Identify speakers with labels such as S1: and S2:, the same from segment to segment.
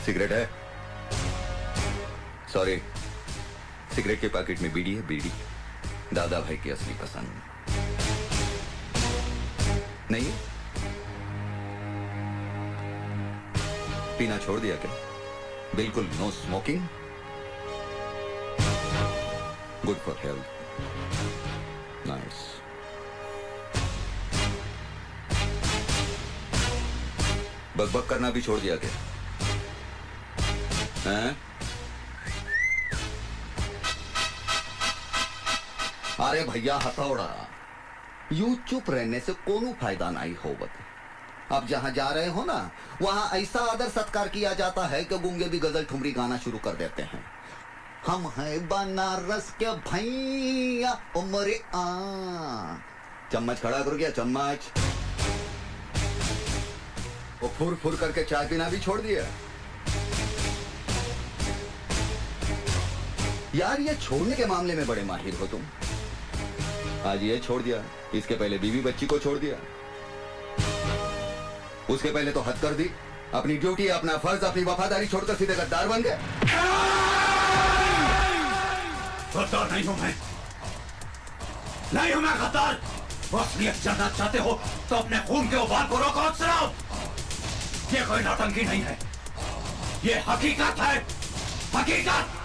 S1: Cigarette है? Sorry, cigarette के packet में बीड़ी है, बीड़ी। दादा भाई की असली पसंद नहीं है? पीना छोड़ दिया क्या? बिल्कुल no smoking? Good for health. Nice. बकबक करना भी छोड़ दिया क्या? हैं? अरे भैया हथौड़ा, यूं चुप रहने से कोनो फायदा नहीं होवत। अब जहां जा रहे हो ना, वहां ऐसा आदर सत्कार किया जाता है कि गूंगे भी गजल ठुमरी गाना शुरू कर देते हैं। हम हैं बनारस के भैया उमरे आ। चम्मच खड़ा करो क्या? चम्मच। वो फुर फुर करके चाय पीना भी छोड़ दिया। यार ये छोड़ने के मामले में बड़े माहिर हो तुम। आज ये छोड़ दिया, इसके पहले बीवी बच्ची को छोड़ दिया, उसके पहले तो हद कर दी। अपनी ड्यूटी, अपना फर्ज, अपनी वफादारी छोड़कर सीधे गद्दार बन गए।
S2: गद्दार नहीं हूं मैं, नहीं हूं मैं गद्दार। असलियत जानना चाहते हो तो अपने खून के उबाल को रोको अफसरों। ये कोई नौटंकी नहीं है, ये हकीकत है, हकीकत।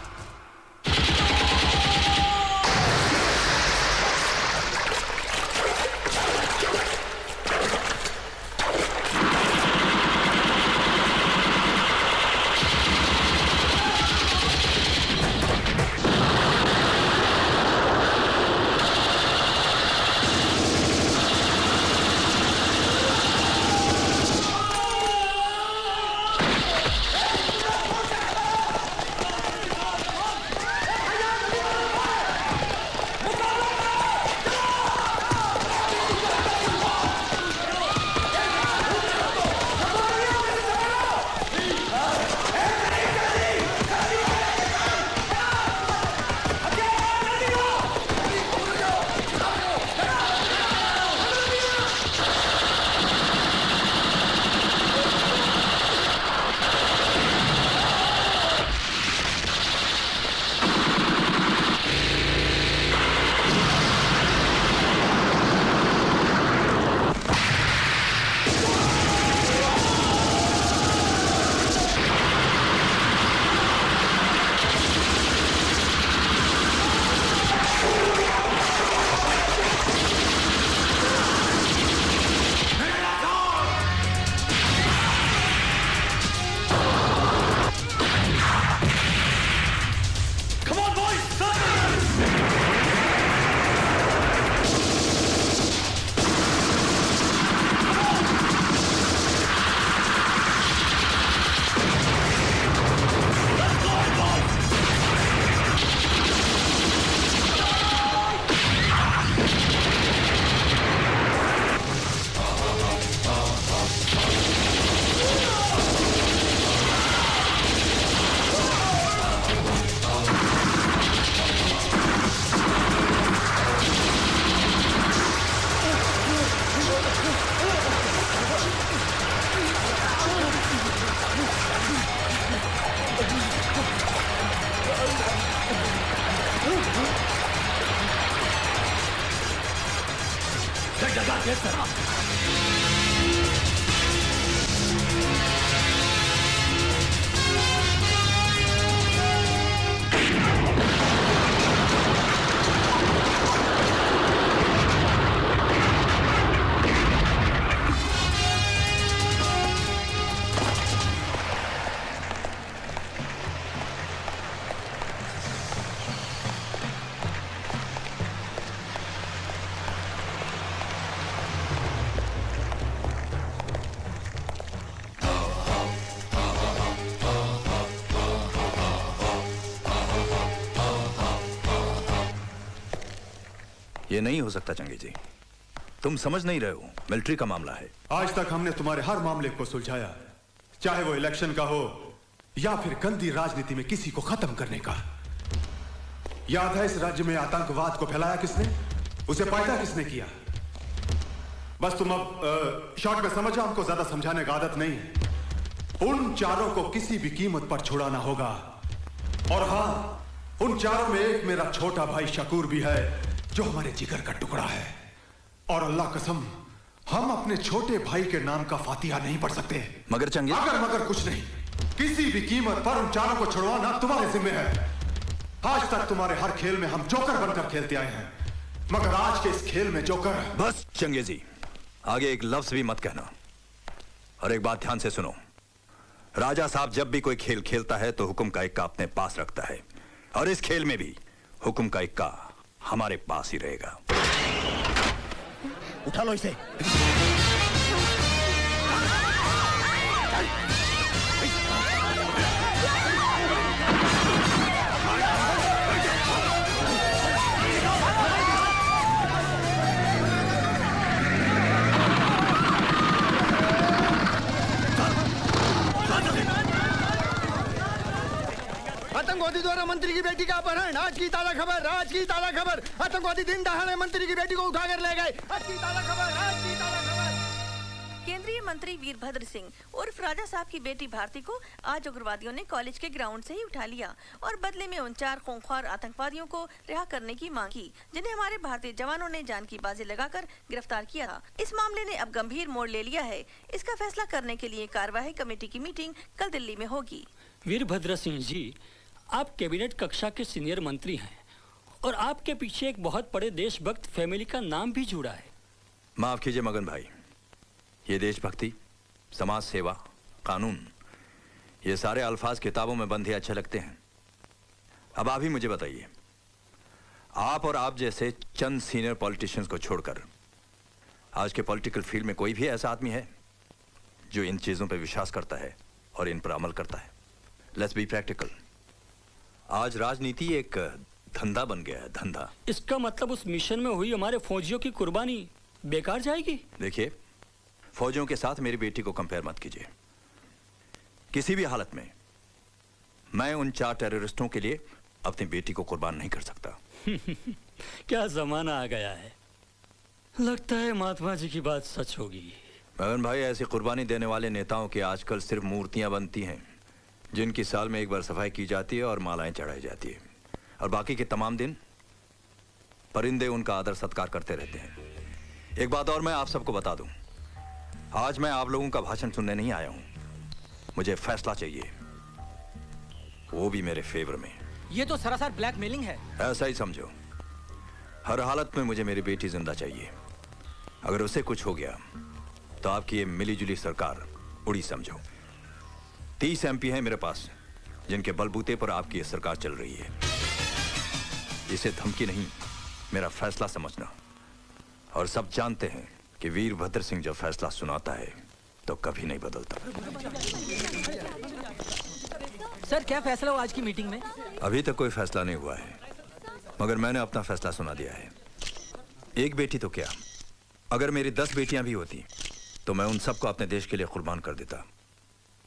S3: ये नहीं हो सकता जंगी जी, तुम समझ नहीं रहे हो, मिलिट्री का मामला है।
S4: आज तक हमने तुम्हारे हर मामले को सुलझाया, चाहे वो इलेक्शन का हो या फिर गंदी राजनीति में किसी को खत्म करने का। याद है इस राज्य में आतंकवाद को फैलाया किसने, उसे पैदा किसने किया? बस तुम अब शॉर्ट में समझो, हमको ज्यादा समझाने का आदत नहीं है। उन चारों को किसी भी कीमत पर छुड़ाना होगा। और हाँ, उन चारों में एक मेरा छोटा भाई शकूर भी है, जो हमारे जिगर का टुकड़ा है। और अल्लाह कसम, हम अपने छोटे भाई के नाम का फातिहा नहीं पढ़ सकते।
S3: मगर चंगेज,
S4: अगर मगर कुछ नहीं, किसी भी कीमत पर उन चारों को छुड़वाना तुम्हारे जिम्मे है। आज तक तुम्हारे हर खेल में हम जोकर बनकर खेलते आए हैं, मगर आज के इस खेल में जोकर।
S3: बस चंगेजी, आगे एक लफ्ज भी मत कहना। और एक बात ध्यान से सुनो, राजा साहब जब भी कोई खेल खेलता है तो हुक्म का इक्का अपने पास रखता है, और इस खेल में भी हुक्म का इक्का हमारे पास ही रहेगा।
S5: उठा लो इसे। आतंकवादी द्वारा मंत्री की बेटी का अपहरण, आज की ताजा खबर, आज की ताजा खबर। आतंकवादी दिन दहाड़े मंत्री की बेटी को उठाकर ले गए, आज की ताजा खबर, आज की ताजा खबर।
S6: केंद्रीय मंत्री वीरभद्र सिंह उर्फ राजा साहब की बेटी भारती को आज उग्रवादियों ने कॉलेज के ग्राउंड से ही उठा लिया और बदले में उन 4 खूंखार आतंकवादियों को रिहा करने की मांग की, जिन्हें हमारे भारतीय जवानों ने जान की बाजी लगाकर गिरफ्तार किया था। इस मामले ने अब गंभीर मोड़ ले लिया है। इसका फैसला करने के लिए कार्यवाही कमेटी की मीटिंग कल दिल्ली में होगी।
S7: वीरभद्र सिंह जी, आप कैबिनेट कक्षा के सीनियर मंत्री हैं और आपके पीछे एक बहुत बड़े देशभक्त फैमिली का नाम भी जुड़ा है।
S3: माफ कीजिए मगन भाई, ये देशभक्ति, समाज सेवा, कानून, ये सारे अल्फाज किताबों में बंधे अच्छे लगते हैं। अब आप ही मुझे बताइए, आप और आप जैसे चंद सीनियर पॉलिटिशियंस को छोड़कर आज के पॉलिटिकल फील्ड में कोई भी ऐसा आदमी है जो इन चीजों पर विश्वास करता है और इन पर अमल करता है? Let's be practical. आज राजनीति एक धंधा बन गया है, धंधा।
S7: इसका मतलब उस मिशन में हुई हमारे फौजियों की कुर्बानी बेकार जाएगी?
S3: देखिए, फौजियों के साथ मेरी बेटी को कंपेयर मत कीजिए। किसी भी हालत में मैं उन 4 टेररिस्टों के लिए अपनी बेटी को कुर्बान नहीं कर सकता।
S7: क्या जमाना आ गया है, लगता है महात्मा जी की बात सच होगी।
S3: मगन भाई, ऐसी कुर्बानी देने वाले नेताओं की आजकल सिर्फ मूर्तियां बनती हैं, जिनकी साल में एक बार सफाई की जाती है और मालाएं चढ़ाई जाती है, और बाकी के तमाम दिन परिंदे उनका आदर सत्कार करते रहते हैं। एक बात और मैं आप सबको बता दूं, आज मैं आप लोगों का भाषण सुनने नहीं आया हूं, मुझे फैसला चाहिए, वो भी मेरे फेवर में।
S8: ये तो सरासर ब्लैकमेलिंग है।
S3: ऐसा ही समझो। हर हालत में मुझे मेरी बेटी जिंदा चाहिए। अगर उसे कुछ हो गया तो आपकी ये मिलीजुली सरकार उड़ी समझो। 30 MP हैं मेरे पास, जिनके बलबूते पर आपकी ये सरकार चल रही है। इसे धमकी नहीं, मेरा फैसला समझना। और सब जानते हैं कि वीरभद्र सिंह जब फैसला सुनाता है तो कभी नहीं बदलता।
S8: सर, क्या फैसला हुआ आज की मीटिंग में?
S3: अभी तक कोई फैसला नहीं हुआ है, मगर मैंने अपना फैसला सुना दिया है। एक बेटी तो क्या, अगर मेरी 10 बेटियां भी होती तो मैं उन सबको अपने देश के लिए कुर्बान कर देता।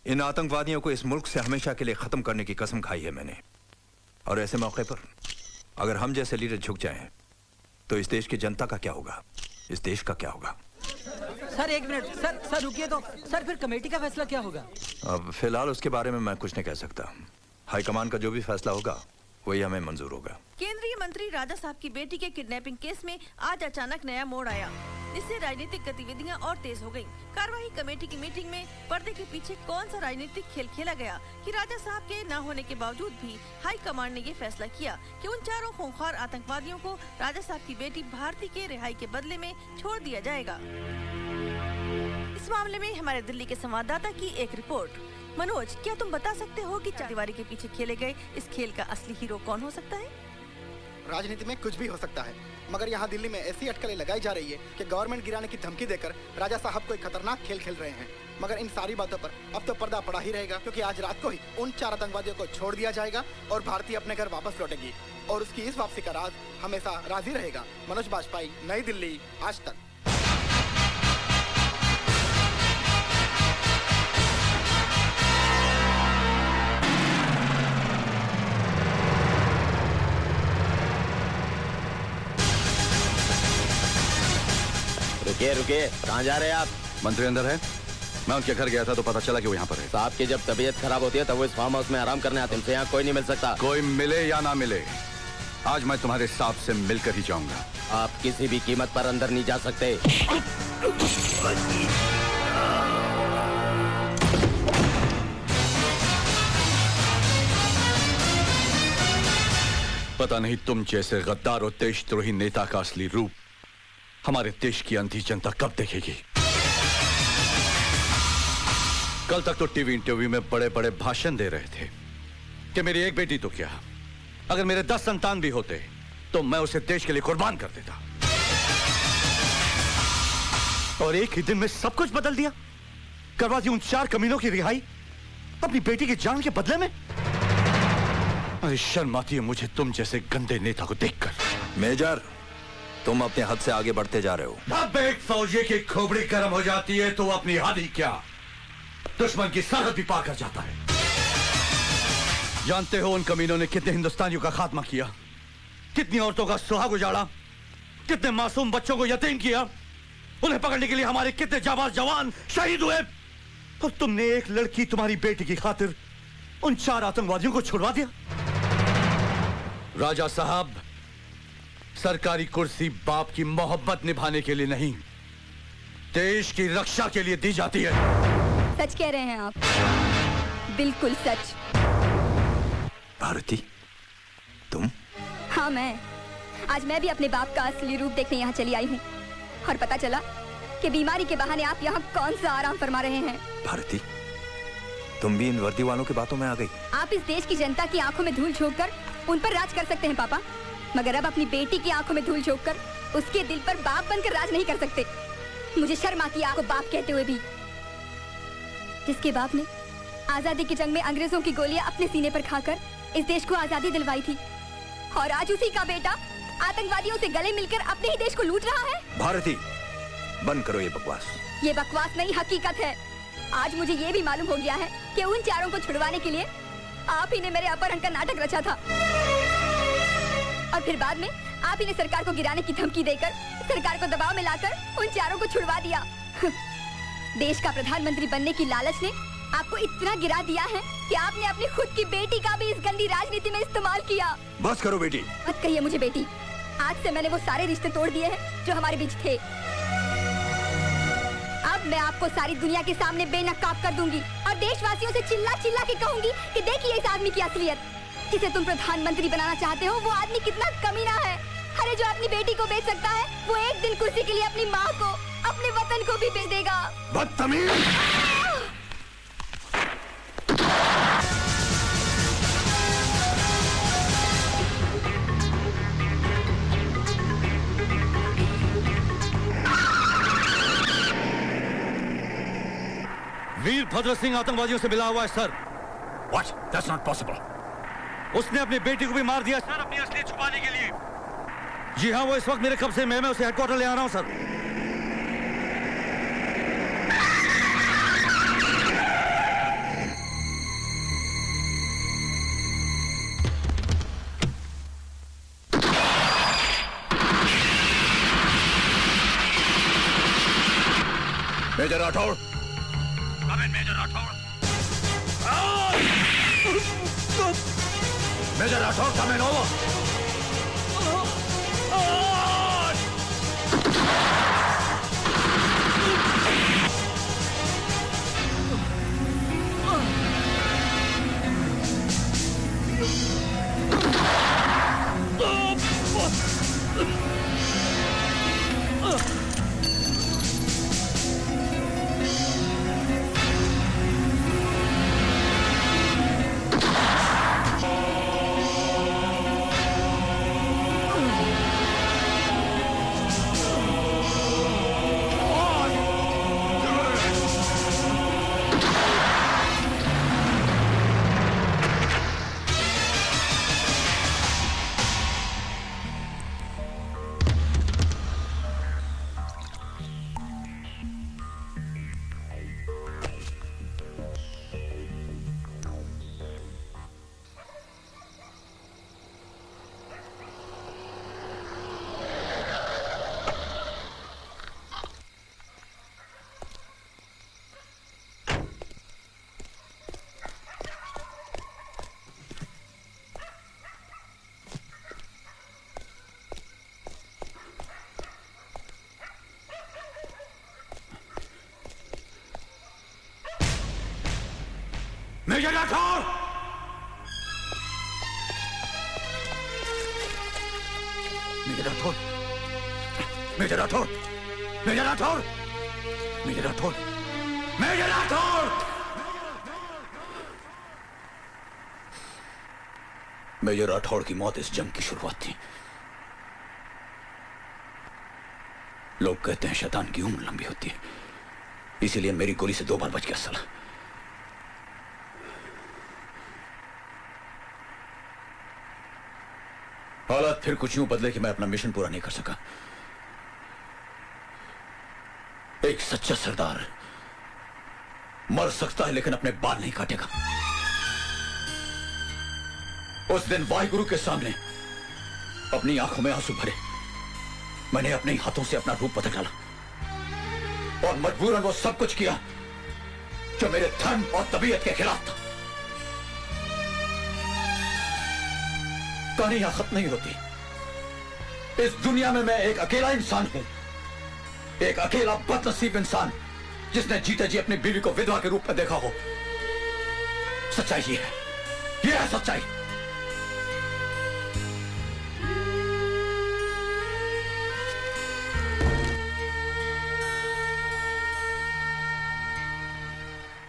S3: इन आतंकवादियों को इस मुल्क से हमेशा के लिए खत्म करने की कसम खाई है मैंने। और ऐसे मौके पर अगर हम जैसे लीडर झुक जाएं तो इस देश की जनता का क्या होगा, इस देश का क्या होगा?
S8: सर एक मिनट, सर रुकिए तो। सर फिर कमेटी का फैसला क्या होगा?
S3: अब फिलहाल उसके बारे में मैं कुछ नहीं कह सकता। हाईकमान का जो भी फैसला होगा वही हमें मंजूर होगा।
S6: केंद्रीय मंत्री राजा साहब की बेटी के किडनैपिंग केस में आज अचानक नया मोड़ आया, जिससे राजनीतिक गतिविधियां और तेज हो गयी। कार्यवाही कमेटी की मीटिंग में पर्दे के पीछे कौन सा राजनीतिक खेल खेला गया कि राजा साहब के न होने के बावजूद भी हाई कमांड ने ये फैसला किया कि उन 4 खूंखार आतंकवादियों को राजा साहब की बेटी भारती के रिहाई के बदले में छोड़ दिया जाएगा। इस मामले में हमारे दिल्ली के संवाददाता की एक रिपोर्ट। मनोज, क्या तुम बता सकते हो कि चारदीवारी के पीछे खेले गए इस खेल का असली हीरो कौन हो सकता है?
S5: राजनीति में कुछ भी हो सकता है, मगर यहाँ दिल्ली में ऐसी अटकलें लगाई जा रही है कि गवर्नमेंट गिराने की धमकी देकर राजा साहब कोई खतरनाक खेल खेल रहे हैं। मगर इन सारी बातों पर अब तो पर्दा पड़ा ही रहेगा, क्योंकि आज रात को ही उन 4 आतंकवादियों को छोड़ दिया जाएगा और भारती अपने घर वापस लौटेगी और उसकी इस वापसी का राज हमेशा राज ही रहेगा। मनोज बाजपेयी, नई दिल्ली, आज तक।
S9: रुकिए रुकिए, कहाँ जा रहे हैं आप?
S3: मंत्री अंदर है, मैं उनके घर गया था तो पता चला कि वो यहाँ पर है।
S9: साहब की जब तबीयत खराब होती है तब वो इस फार्म हाउस में आराम करने आते हैं। उनसे यहाँ कोई नहीं मिल सकता।
S3: कोई मिले या ना मिले, आज मैं तुम्हारे साहब से मिलकर ही जाऊंगा।
S9: आप किसी भी कीमत पर अंदर नहीं जा सकते।
S3: पता नहीं तुम जैसे गद्दार और देशद्रोही नेता का असली रूप हमारे देश की अंधी जनता कब देखेगी। कल तक तो टीवी इंटरव्यू में बड़े बड़े भाषण दे रहे थे कि मेरी एक बेटी तो क्या, अगर मेरे 10 संतान भी होते तो मैं उसे देश के लिए कुर्बान कर देता। और एक ही दिन में सब कुछ बदल दिया, करवा दी उन 4 कमीनों की रिहाई अपनी बेटी की जान के बदले में। अरे शर्म आती है मुझे तुम जैसे गंदे नेता को देखकर।
S10: मेजर, तुम अपने हद से आगे बढ़ते जा रहे हो।
S3: अब एक फौजी की खोपड़ी गर्म हो जाती है तो अपनी हद ही क्या, दुश्मन की सरहद भी पार कर जाता है। जानते हो उन कमीनों ने कितने हिंदुस्तानियों का खात्मा किया, कितनी औरतों का सुहाग उजाड़ा, कितने मासूम बच्चों को यतीम किया। उन्हें पकड़ने के लिए हमारे कितने जाबाज जवान शहीद हुए, और तुमने एक लड़की तुम्हारी बेटी की खातिर उन 4 आतंकवादियों को छुड़वा दिया। राजा साहब, सरकारी कुर्सी बाप की मोहब्बत निभाने के लिए नहीं, देश की रक्षा के लिए दी जाती है।
S11: सच कह रहे हैं आप, बिल्कुल सच।
S10: भारती, तुम?
S11: हाँ मैं। आज मैं भी अपने बाप का असली रूप देखने यहाँ चली आई हूँ, और पता चला कि बीमारी के बहाने आप यहाँ कौन सा आराम फरमा रहे हैं।
S10: भारती, तुम भी इन वर्दी वालों की बातों में आ गई।
S11: आप इस देश की जनता की आंखों में धूल झोंक कर उन पर राज कर सकते हैं पापा, मगर अब अपनी बेटी की आंखों में धूल झोंक कर उसके दिल पर बाप बनकर राज नहीं कर सकते। मुझे शर्म आती है आपको बाप कहते हुए भी, जिसके बाप ने आजादी की जंग में अंग्रेजों की गोलियां अपने सीने पर खाकर इस देश को आजादी दिलवाई थी, और आज उसी का बेटा आतंकवादियों से गले मिलकर अपने ही देश को लूट रहा है।
S10: भारती, बंद करो ये बकवास।
S11: ये बकवास नहीं, हकीकत है। आज मुझे ये भी मालूम हो गया है कि उन 4 को छुड़वाने के लिए आप ही ने मेरे अपहरण का नाटक रचा था, और फिर बाद में आप ही ने सरकार को गिराने की धमकी देकर सरकार को दबाव में लाकर उन 4 को छुड़वा दिया। देश का प्रधानमंत्री बनने की लालच ने आपको इतना गिरा दिया है कि आपने अपनी खुद की बेटी का भी इस गंदी राजनीति में इस्तेमाल किया।
S10: बस करो बेटी।
S11: मत कहिए मुझे बेटी, आज से मैंने वो सारे रिश्ते तोड़ दिए हैं जो हमारे बीच थे। अब मैं आपको सारी दुनिया के सामने बेनकाब कर दूंगी और देशवासियों से चिल्ला चिल्ला के कहूंगी कि देखिए इस आदमी की असलियत। जिसे तुम प्रधानमंत्री बनाना चाहते हो वो आदमी कितना कमीना है। अरे जो अपनी बेटी को बेच सकता है वो एक दिन कुर्सी के लिए अपनी माँ को, अपने वतन को भी बेच देगा।
S3: बदतमीज! वीरभद्र सिंह आतंकवादियों से मिला हुआ है sir.
S2: What? That's not possible.
S3: उसने अपनी बेटी को भी मार दिया सर, अपनी असलियत छुपाने के लिए। जी हाँ, वो इस वक्त मेरे कब्जे में, मैं उसे हेडक्वार्टर ले आ रहा हूँ sir.
S10: Major Rathore.
S2: Major Rathore.
S3: Major Rathore, come in over.
S2: Major Rathore! Major Rathore! Major Rathore! Major Rathore! Major Rathore! Major Rathore! Major Rathore की मौत इस जंग की शुरुआत थी। लोग कहते हैं शैतान की उम्र लंबी होती है, इसीलिए मेरी गोली से 2 बार बच गया साला। हालात फिर कुछ यूं बदले कि मैं अपना मिशन पूरा नहीं कर सका। एक सच्चा सरदार मर सकता है लेकिन अपने बाल नहीं काटेगा। उस दिन वाहिगुरु के सामने अपनी आंखों में आंसू भरे मैंने अपने हाथों से अपना रूप बदल डाला और मजबूरन वो सब कुछ किया जो मेरे धर्म और तबीयत के खिलाफ था। कहानी यहां खत्म नहीं होती। इस दुनिया में मैं एक अकेला इंसान हूं, एक अकेला बदनसीब इंसान जिसने जीते जी अपनी बीवी को विधवा के रूप में देखा हो। सच्चाई ये है सच्चाई।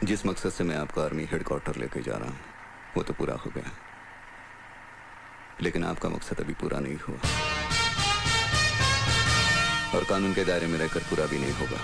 S1: जिस मकसद से मैं आपका आर्मी हेडक्वार्टर लेके जा रहा हूं वो तो पूरा हो गया, लेकिन आपका मकसद अभी पूरा नहीं हुआ और कानून के दायरे में रहकर पूरा भी नहीं होगा।